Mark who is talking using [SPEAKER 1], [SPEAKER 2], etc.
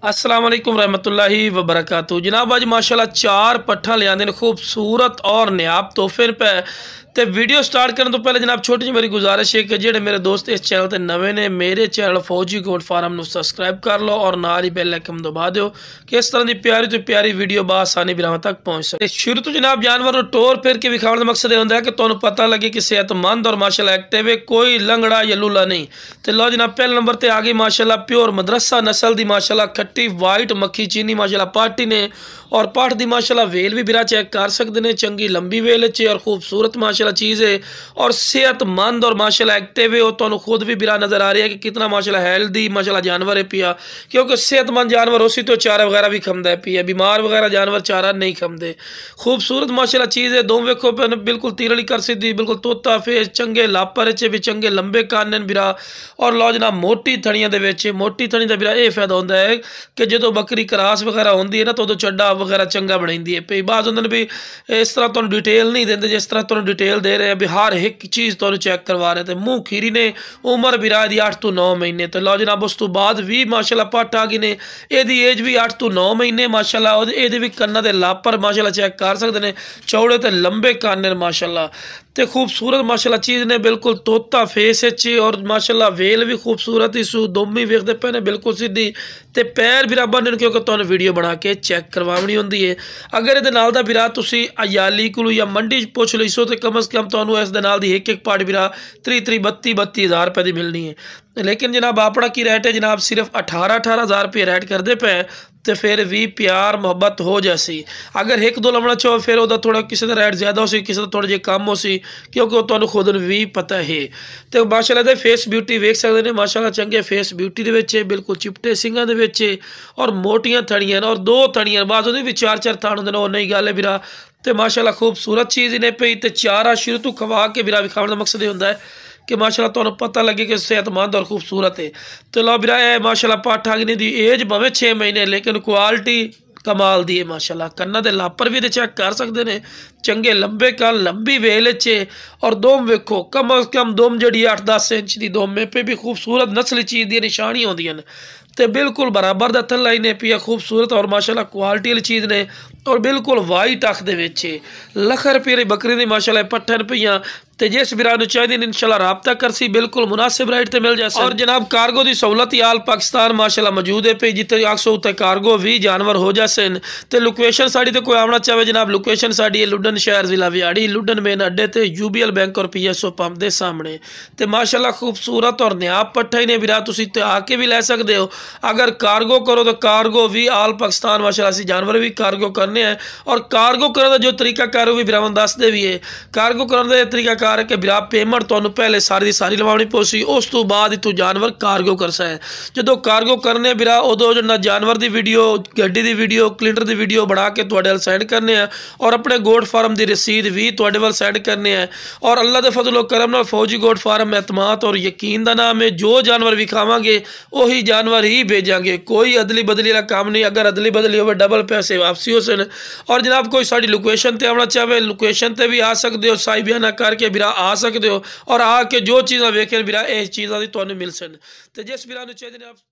[SPEAKER 1] अस्सलाम वालेकुम रहमतुल्लाहि व बरकातहू। जनाब अज माशाल्लाह 4 पट्ठा लियादे ने खूबसूरत और नायाब तोहफे पे। तो वीडियो स्टार्ट करने तो पहले जनाब छोटी जी मेरी गुजारिश है कि जेडे मेरे दोस्त इस चैनल ते नवे ने मेरे चैनल फौजी गोट फार्म ਨੂੰ सब्सक्राइब कर लो और नाल ही बेल आइकन दबा दो कि इस तरह की प्यारी तो प्यारी वीडियो बासानी बिरावां तक पहुँच सके। शुरू तो जनाब जानवर को टोर फिर के विखाने का मकसद होता है कि तुहानू पता लगे कि सेहतमंद और माशाल्लाह एक्टिव है, कोई लंगड़ा या लूला नहीं। तो लो जनाब पहले नंबर पर आ गई माशाल्लाह प्योर मदरसा नस्ल की माशाल्लाह खट्टी वाइट मक्खी चीनी माशाल्लाह पार्टी ने और पाठ की माशाल्लाह वेल भी बिरा चेक कर सकते हैं। चंगी लंबी वेल चे और खूबसूरत माशाल्लाह चीज़ है और सेहतमंद और माशाल्लाह एक्टिव है। और तुहानू खुद भी बिरा नज़र आ रही है कि कितना माशाल्लाह हेल्दी माशाल्लाह जानवर है पिया, क्योंकि सेहतमंद जानवर उसी तो चारा वगैरह भी खमदा है पिया, बीमार वगैरह जानवर चारा नहीं खमदे। खूबसूरत माशाल्लाह चीज़ है। दोम वेखो बिल्कुल तीरली कर सीधी, बिल्कुल तोता फेस, चंगे लापर चे भी चंगे लंबे कान बिरा। और लो जनाब मोटी थड़ियां मोटी थड़ी का बिरा यह फायदा होता है कि जो बकरी क्रास वगैरह होंगी है ना तो चड्डा वगैरह चंगा बनाई है पी। बाज होंगे भी इस तरह तुहानू डिटेल नहीं देंगे जिस तरह तुहानू डिटेल दे रहे हैं भी हर एक चीज़ तुहानू चेक करवा रहे थे। मुँह खीरी ने उम्र बिरा दी 8 तो 9 महीने। तो लो जनाब उस तो बाद भी माशाल्लाह पट्ठ आ गई ने, यदी एज भी 8 तो 9 महीने माशाल्लाह। ये भी कन्ना के लापर माशाल्लाह चेक कर सकते हैं, चौड़े तो लंबे कान ने माशाल्लाह। तो खूबसूरत माशाल्लाह चीज़ ने बिल्कुल तोता फेस है और माशाल्लाह वेल भी खूबसूरत ही सू दोमी वेखते पे ने बिल्कुल सीधी। तो पैर बिरा बन क्योंकि तुहानू वीडियो बना के चेक करवानी होंगी है। अगर ये नाल दा बिरा तुसी अयाली कोलों या मंडी पुछ लीसो तो कम से कम तुहानू इस दे नाल दी एक पार्ट बिरा 32 हज़ार रुपये की मिलनी है। लेकिन जनाब अपना की रेट है जनाब सिर्फ 18 हज़ार रुपये रेट करते पे। तो फिर भी प्यार मुहब्बत हो जैसी अगर एक दो लमना चाहो फिर वह थोड़ा किसी का रेट ज्यादा हो सी, किसी का थोड़ा जिहा कम हो सी, क्योंकि वो तुहानू खुद भी पता है। तो माशाल्लाह फेस ब्यूटी वेख सकते हैं, माशाल्लाह चंगे फेस ब्यूटी के बिल्कुल चिपटे सिंगां दे विच और मोटियां थड़ियां और 2 थड़ियां बाद उहदे भी 4 थान होंदे ने। वो नहीं गल है बिरा। तो माशाल्लाह खूबसूरत चीज़ ने पई। तो चारा शुरू तो खवा के बिरा विखाने का मकसद ये होंदा है कि माशाल्लाह तुहानू पता लगे कि सेहतमंद और खूबसूरत है। तो लो बिरा माशाल्लाह पट्ठ आगने की एज भावें 6 महीने लेकिन क्वालिटी कमाल दी है माशाल्लाह। कन्ना के लापर भी चेक कर सकते हैं, चंगे लंबे कान लंबी वेल चे और दोम वेखो कम अज कम दोम जी 8-10 इंच की दोम में पे भी खूबसूरत नस्ली चीज़ दी निशानी होंदियां ने। तो बिल्कुल बराबर का थल ने पिया खूबसूरत और माशाल्लाह क्वालिटी वाली चीज़ ने और बिल्कुल वाइट अख दे विच लख रुपये की बकरी दी माशाल्लाह पट्ठन पईयां। तो जिस बिरा नूं चाहिए इंशाल्लाह राबता करसी बिल्कुल मुनासिब रेट ते मिल जाए। और जनाब कार्गो की सहूलत आल पाकिस्तान माशाल्लाह मौजूद है पी, जिते आखसो उत्ते कार्गो भी जानवर हो जाए। तो लोकेशन साड़ी तो कोई आना चाहे जनाब लोकेशन साड़ी है लुडन शहर जिला विहाड़ी लुडन मेन अड्डे ते UBL बैंक और PSO पंप के सामने। तो माशाल्लाह खूबसूरत और नायाब पट्ठा ही ने बिरा, तुसीं ते आके भी लै सकते हो। अगर कार्गो करो तो कार्गो भी आल पाकिस्तान माशाल्लाह असीं जानवर भी कार्गो करने हैं और कार्गो करने का जो तरीका कार वो भी बिरावां दसदे भी है। कार्गो करने का तरीका कार है कि बिरा पेमेंट तुहानू पहले सारी की सारी लवानी पौसी, उस तो बाद तू जानवर कार्गो कर सै। जो कार्गो करने बिरा उदों जो जानवर की वीडियो गड्डी की वीडियो क्लिंटर की वीडियो बना के तुहाडे वल सेंड करने हैं और अपने गोट फार्म की रसीद भी तुहाडे वल सेंड करने हैं। और अल्लाह के फजलो करम नाल फौजी गोट फार्म एतमाद और यकीन का नाम है, जो जानवर विखावांगे वही जानवर ही भेजांगे, कोई अदली बदली का काम नहीं। अगर अदली बदली हो डबल पैसे वापसी हो सन। और जनाब कोई साड़ी लोकेशन पर आना चाहे लोकेशन पर भी आ सकते हो, साई बयाना करके बिरा आ सकते हो और आके जो चीज़ा वेखें बिरा इस चीज़ा की तुहानू मिल सन। तो जिस बिरा नूं चाहिए आप